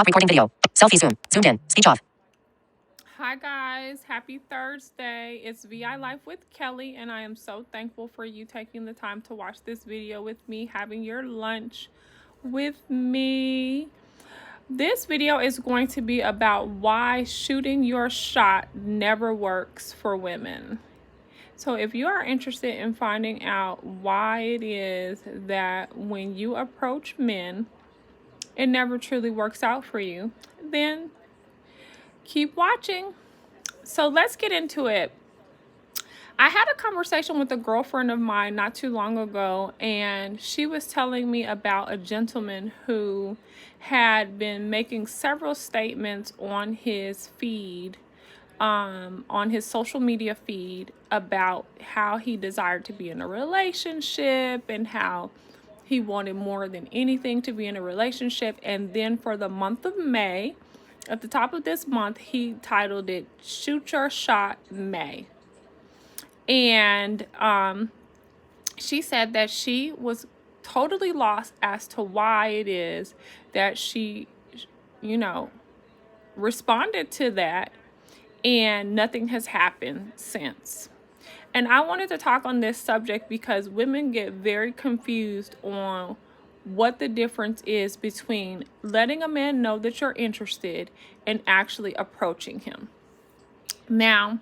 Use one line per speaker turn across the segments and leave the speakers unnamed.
Stop recording video. Selfie zoom. Zoomed in. Speech off.
Hi guys, happy Thursday. It's VI Life with Kelly, and I am so thankful for you taking the time to watch this video with me, having your lunch with me. This video is going to be about why shooting your shot never works for women. So if you are interested in finding out why it is that when you approach men, it never truly works out for you, then keep watching. So let's get into it. I had a conversation with a girlfriend of mine not too long ago, and she was telling me about a gentleman who had been making several statements on his feed, on his social media feed, about how he desired to be in a relationship and how he wanted more than anything to be in a relationship. And then for the month of May, at the top of this month, he titled it Shoot Your Shot May. And she said that she was totally lost as to why it is that she, responded to that, and nothing has happened since. And I wanted to talk on this subject because women get very confused on what the difference is between letting a man know that you're interested and actually approaching him. Now,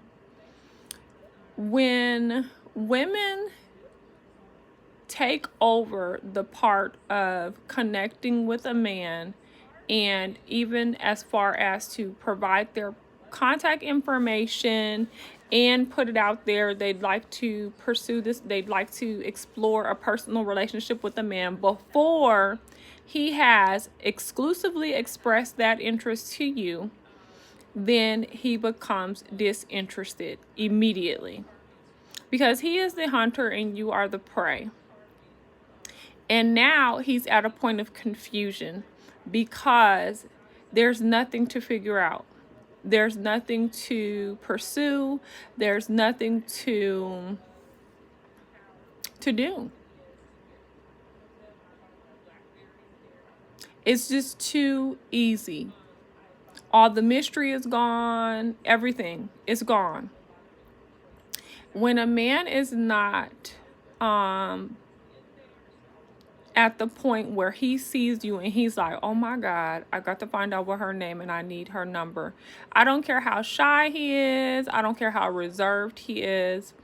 when women take over the part of connecting with a man, and even as far as to provide their contact information and put it out there, they'd like to pursue this, they'd like to explore a personal relationship with a man before he has exclusively expressed that interest to you, then he becomes disinterested immediately, because he is the hunter and you are the prey. And now he's at a point of confusion because there's nothing to figure out. There's nothing to pursue. There's nothing to do. It's just too easy. All the mystery is gone. Everything is gone. When a man is not at the point where he sees you and he's like, oh my God, I got to find out what her name and I need her number. I don't care how shy he is. I don't care how reserved he is.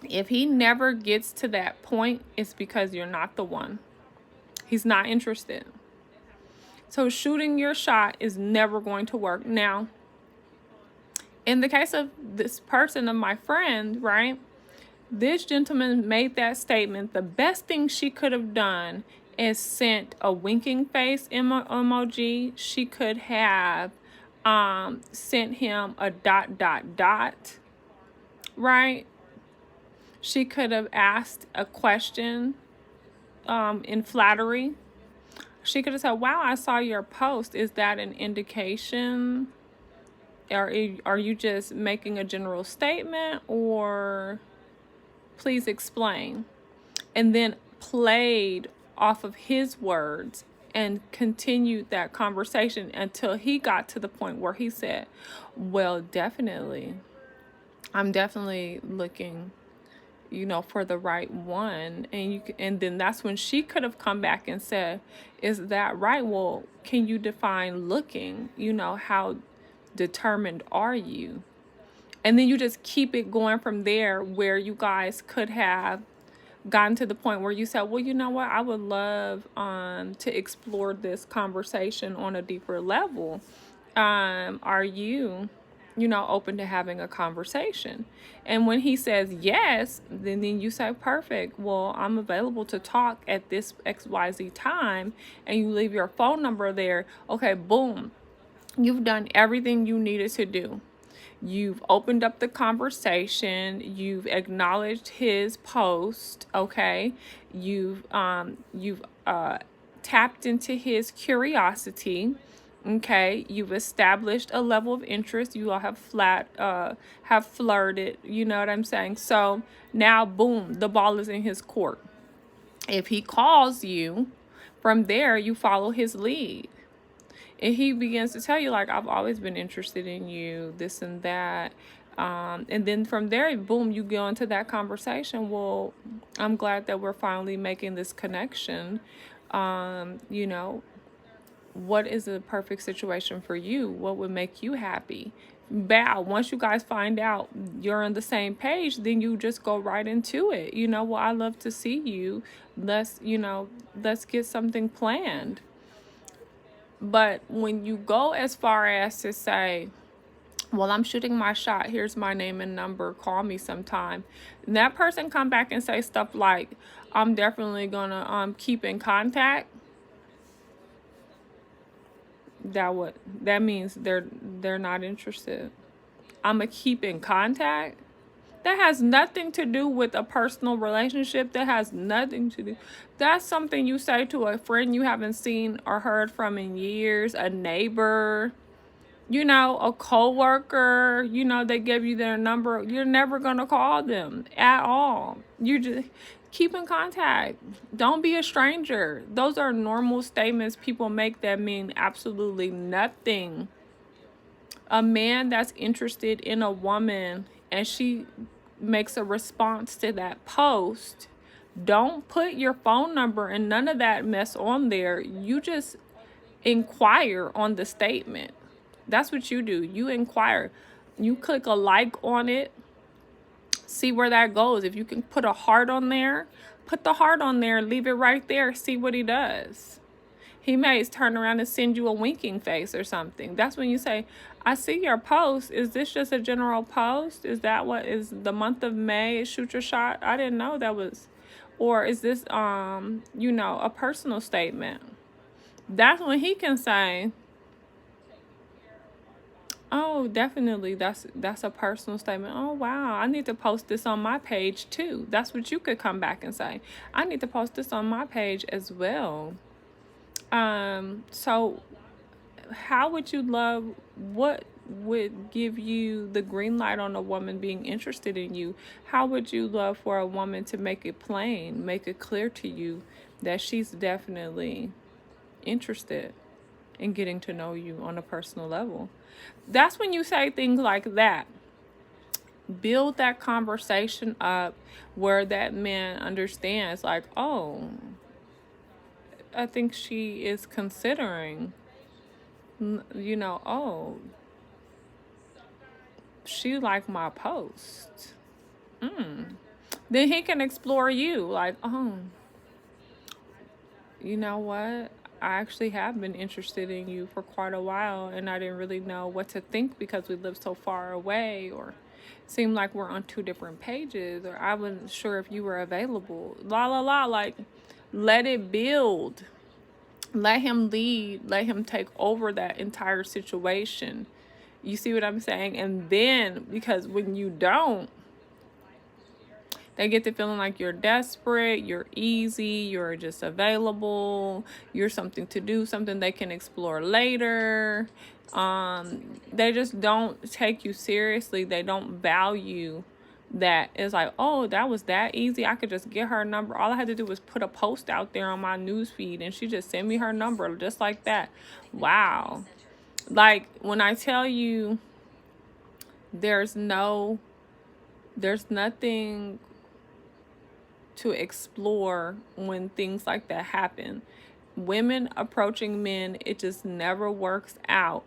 If he never gets to that point, it's because you're not the one. He's not interested. So shooting your shot is never going to work. Now, in the case of this person, of my friend, right? This gentleman made that statement. The best thing she could have done is sent a winking face emoji. She could have sent him a ... right? She could have asked a question in flattery. She could have said, wow, I saw your post. Is that an indication? Are you just making a general statement, or please explain? And then played off of his words and continued that conversation until he got to the point where he said, well, definitely, I'm definitely looking, for the right one. And then that's when she could have come back and said, is that right? Well, can you define looking? How determined are you? And then you just keep it going from there, where you guys could have gotten to the point where you said, well, you know what? I would love to explore this conversation on a deeper level. Are you, open to having a conversation? And when he says yes, then you say, perfect. Well, I'm available to talk at this XYZ time, and you leave your phone number there. Okay, boom. You've done everything you needed to do. You've opened up the conversation. You've acknowledged his post. Okay. You've tapped into his curiosity. Okay. You've established a level of interest. You all have flirted. You know what I'm saying? So now, boom, the ball is in his court. If he calls you, from there, you follow his lead. And he begins to tell you, like, I've always been interested in you, this and that. And then from there, boom, you go into that conversation. Well, I'm glad that we're finally making this connection. You know, what is a perfect situation for you? What would make you happy? Bow. Once you guys find out you're on the same page, then you just go right into it. You know, well, I love to see you. Let's get something planned. But when you go as far as to say, well, I'm shooting my shot, here's my name and number, call me sometime, and that person come back and say stuff like, I'm definitely gonna keep in contact, that means they're not interested. I'm gonna keep in contact. That has nothing to do with a personal relationship. That has nothing to do. That's something you say to a friend you haven't seen or heard from in years, a neighbor, a coworker. They give you their number. You're never going to call them at all. You just keep in contact. Don't be a stranger. Those are normal statements people make that mean absolutely nothing. A man that's interested in a woman and she makes a response to that post, don't put your phone number and none of that mess on there. You just inquire on the statement. That's what you do. You inquire. You click a like on it. See where that goes. If you can put a heart on there, put the heart on there. Leave it right there. See what he does. He may turn around and send you a winking face or something. That's when you say, I see your post. Is this just a general post? Is that what is the month of May? Shoot your shot? I didn't know that was. Or is this, a personal statement? That's when he can say, oh, definitely, that's a personal statement. Oh, wow, I need to post this on my page too. That's what you could come back and say. I need to post this on my page as well. So how would you love, what would give you the green light on a woman being interested in you? How would you love for a woman to make it plain, make it clear to you that she's definitely interested in getting to know you on a personal level? That's when you say things like that. Build that conversation up where that man understands, like, oh, I think she is considering, oh, she liked my post. Then he can explore you, like, oh, you know what? I actually have been interested in you for quite a while, and I didn't really know what to think because we live so far away, or it seemed like we're on two different pages, or I wasn't sure if you were available. La la la, like, let it build. Let him lead. Let him take over that entire situation. You see what I'm saying? And then, because when you don't, they get to feeling like you're desperate, you're easy, you're just available, you're something to do, something they can explore later. They just don't take you seriously. They don't value that. It's like, oh, that was that easy. I could just get her number. All I had to do was put a post out there on my news feed and she just sent me her number just like that. Wow. Like, when I tell you there's nothing to explore when things like that happen. Women approaching men, it just never works out.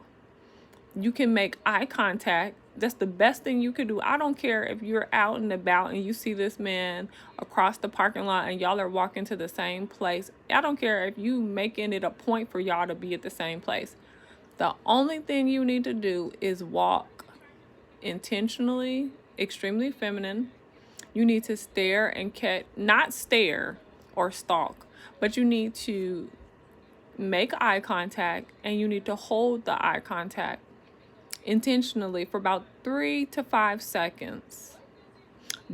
You can make eye contact. That's the best thing you could do. I don't care if you're out and about and you see this man across the parking lot and y'all are walking to the same place. I don't care if you making it a point for y'all to be at the same place. The only thing you need to do is walk intentionally, extremely feminine. You need to stare and not stare or stalk, but you need to make eye contact and you need to hold the eye contact intentionally for about 3 to 5 seconds.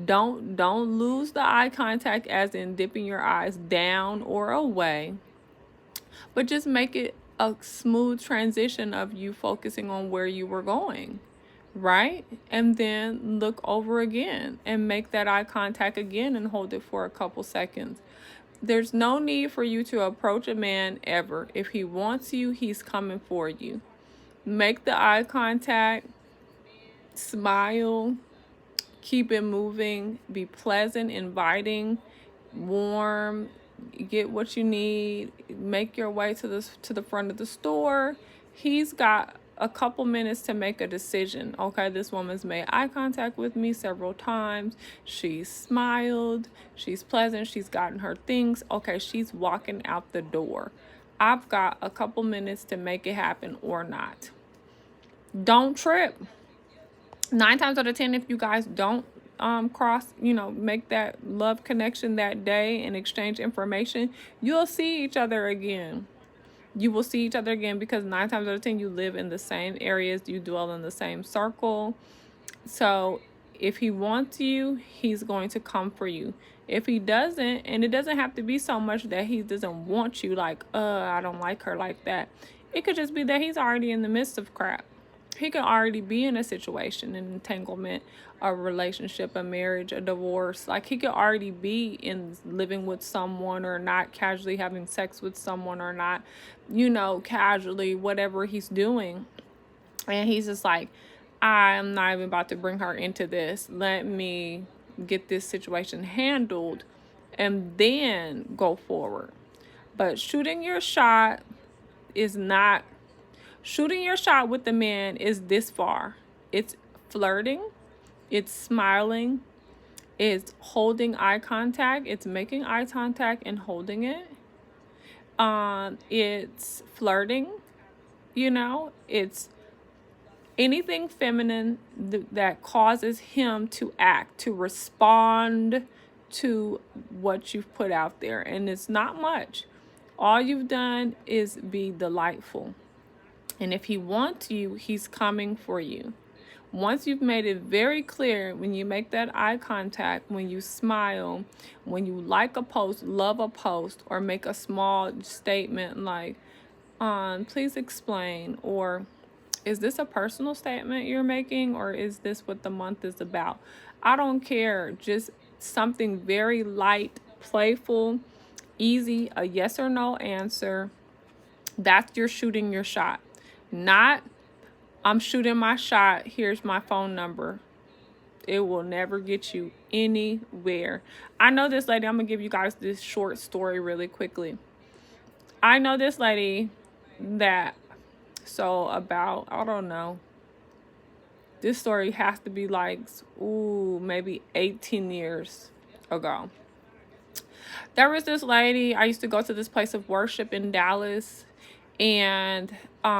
Don't lose the eye contact as in dipping your eyes down or away, but just make it a smooth transition of you focusing on where you were going, right? And then look over again and make that eye contact again and hold it for a couple seconds. There's no need for you to approach a man ever. If he wants you, he's coming for you. Make the eye contact, smile, keep it moving, be pleasant, inviting, warm, get what you need, make your way to the front of the store. He's got a couple minutes to make a decision. Okay, this woman's made eye contact with me several times. She's smiled, she's pleasant, she's gotten her things. Okay, she's walking out the door. I've got a couple minutes to make it happen or not. Don't trip. 9 times out of 10, if you guys don't make that love connection that day and exchange information, you'll see each other again. You will see each other again because 9 times out of 10, you live in the same areas, you dwell in the same circle. So if he wants you, he's going to come for you. If he doesn't, and it doesn't have to be so much that he doesn't want you, like, I don't like her like that. It could just be that he's already in the midst of crap. He could already be in a situation, an entanglement, a relationship, a marriage, a divorce. Like, he could already be in living with someone, or not casually having sex with someone, or not, casually, whatever he's doing. And he's just like, I'm not even about to bring her into this. Let me get this situation handled and then go forward. But shooting your shot with the man is this far. It's flirting, it's smiling, it's holding eye contact, it's making eye contact and holding it. It's flirting, it's anything feminine that causes him to act, to respond to what you've put out there. And it's not much. All you've done is be delightful. And if he wants you, he's coming for you. Once you've made it very clear, when you make that eye contact, when you smile, when you like a post, love a post, or make a small statement like, please explain, or is this a personal statement you're making, or is this what the month is about? I don't care. Just something very light, playful, easy, a yes or no answer. That's your shooting your shot. Not, I'm shooting my shot, here's my phone number. It will never get you anywhere. I know this lady, I'm going to give you guys this short story really quickly. I know this lady that, about, I don't know, this story has to be like, maybe 18 years ago. There was this lady, I used to go to this place of worship in Dallas, and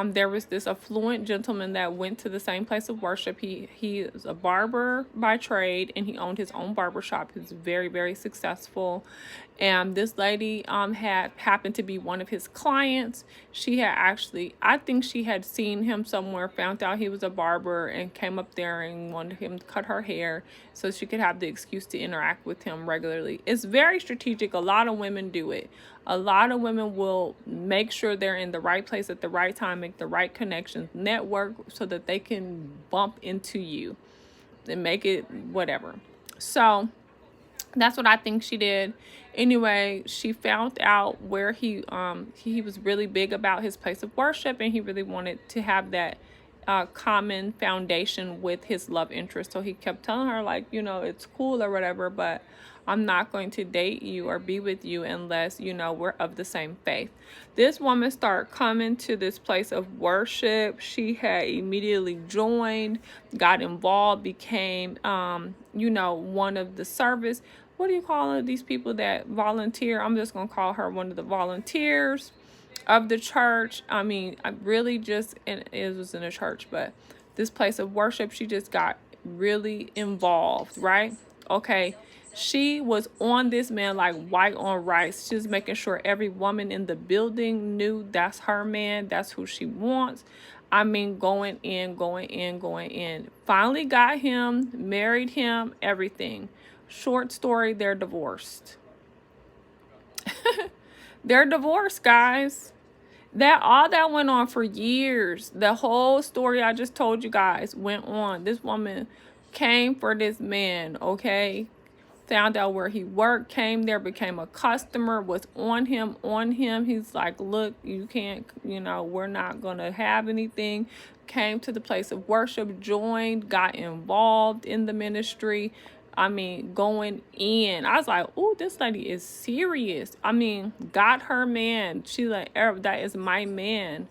there was this affluent gentleman that went to the same place of worship. He is a barber by trade, and he owned his own barber shop. He was very, very successful. And this lady had happened to be one of his clients. She had actually, I think she had seen him somewhere, found out he was a barber, and came up there and wanted him to cut her hair so she could have the excuse to interact with him regularly. It's very strategic. A lot of women do it. A lot of women will make sure they're in the right place at the right time, make the right connections, network so that they can bump into you and make it whatever. So that's what I think she did. Anyway, she found out where he was really big about his place of worship, and he really wanted to have that common foundation with his love interest. So he kept telling her, like, it's cool or whatever, but I'm not going to date you or be with you unless, we're of the same faith. This woman started coming to this place of worship. She had immediately joined, got involved, became, one of the service. What do you call it? These people that volunteer. I'm just going to call her one of the volunteers of the church. I mean, I really just, and it was in a church, but this place of worship, she just got really involved, right? Okay. She was on this man like white on rice. She was making sure every woman in the building knew that's her man. That's who she wants. I mean, going in. Finally got him, married him, everything. Short story, they're divorced. They're divorced, guys. All that went on for years. The whole story I just told you guys went on. This woman came for this man, okay? found out where he worked, came there, became a customer, was on him. He's like, look, you can't, we're not going to have anything. Came to the place of worship, joined, got involved in the ministry. I mean, going in. I was like, oh, this lady is serious. I mean, got her man. She's like, that is my man.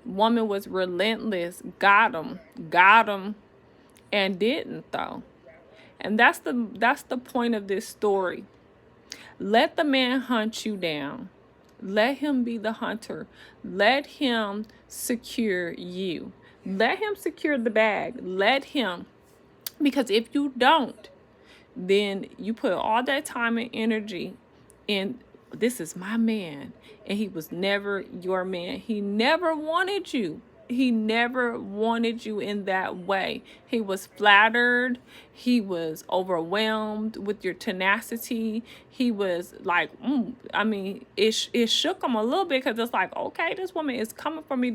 Woman was relentless. Got him, and didn't though. And that's the point of this story. Let the man hunt you down. Let him be the hunter. Let him secure you. Let him secure the bag. Let him. Because if you don't, then you put all that time and energy in, this is my man, and he was never your man. He never wanted you. He never wanted you in that way. He was flattered. He was overwhelmed with your tenacity. He was like, I mean, it shook him a little bit, because it's like, okay, this woman is coming for me.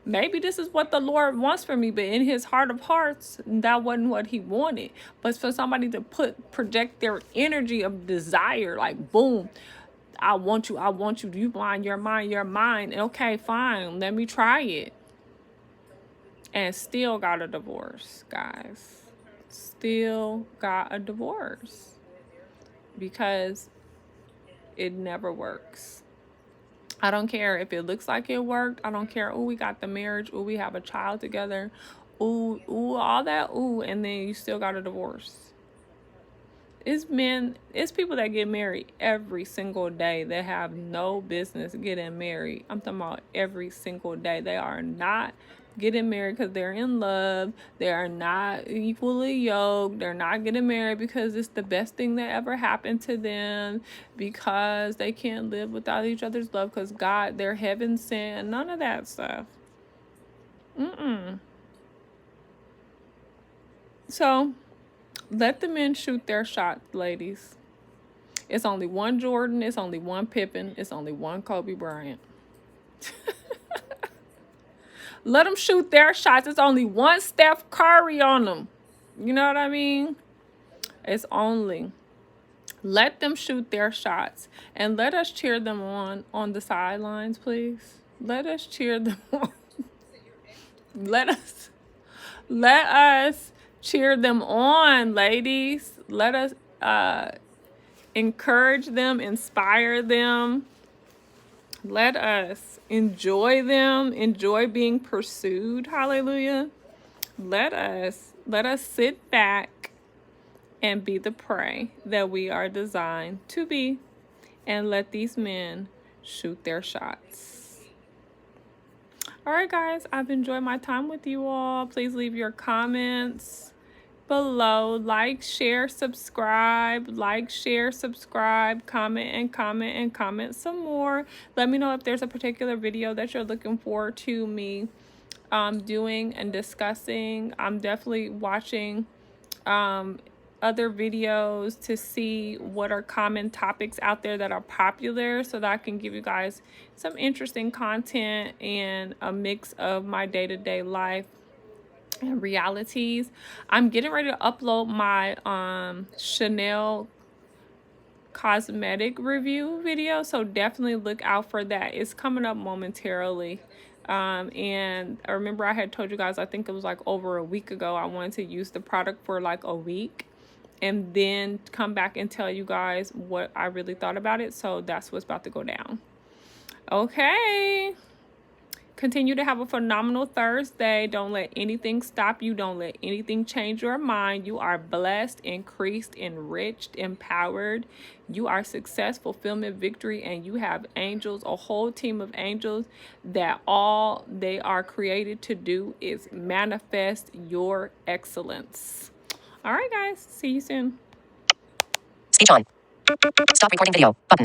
Maybe this is what the Lord wants for me. But in his heart of hearts, that wasn't what he wanted. But for somebody to project their energy of desire, like, boom, I want you. You blind, you're mine. And okay, fine, let me try it. And still got a divorce, guys. Still got a divorce. Because it never works. I don't care if it looks like it worked. I don't care. Oh, we got the marriage. Oh, we have a child together. Ooh, all that. Ooh, and then you still got a divorce. It's people that get married every single day that have no business getting married. I'm talking about every single day. They are not getting married because they're in love. They are not equally yoked. They're not getting married because it's the best thing that ever happened to them, because they can't live without each other's love, because God, they're heaven sent. None of that stuff. So let the men shoot their shot, ladies. It's only one Jordan. It's only one Pippen. It's only one Kobe Bryant. Let them shoot their shots. It's only one Steph Curry on them. You know what I mean? It's only. Let them shoot their shots. And let us cheer them on the sidelines, please. Let us cheer them on. Let us cheer them on, ladies. Let us encourage them, inspire them. Let us enjoy them, enjoy being pursued. Hallelujah. Let us sit back and be the prey that we are designed to be, and let these men shoot their shots. All right, guys, I've enjoyed my time with you all. Please leave your comments below. Like, share, subscribe. Comment and comment some more. Let me know if there's a particular video that you're looking forward to me doing and discussing. I'm definitely watching other videos to see what are common topics out there that are popular, so that I can give you guys some interesting content and a mix of my day-to-day life and realities. I'm getting ready to upload my Chanel cosmetic review video, so definitely look out for that. It's coming up momentarily. And I remember I had told you guys, I think it was like over a week ago, I wanted to use the product for like a week and then come back and tell you guys what I really thought about it. So that's what's about to go down. Okay. Continue to have a phenomenal Thursday. Don't let anything stop you. Don't let anything change your mind. You are blessed, increased, enriched, empowered. You are success, fulfillment, victory, and you have angels, a whole team of angels that all they are created to do is manifest your excellence. All right, guys. See you soon.
Speech on. Stop recording video. Button.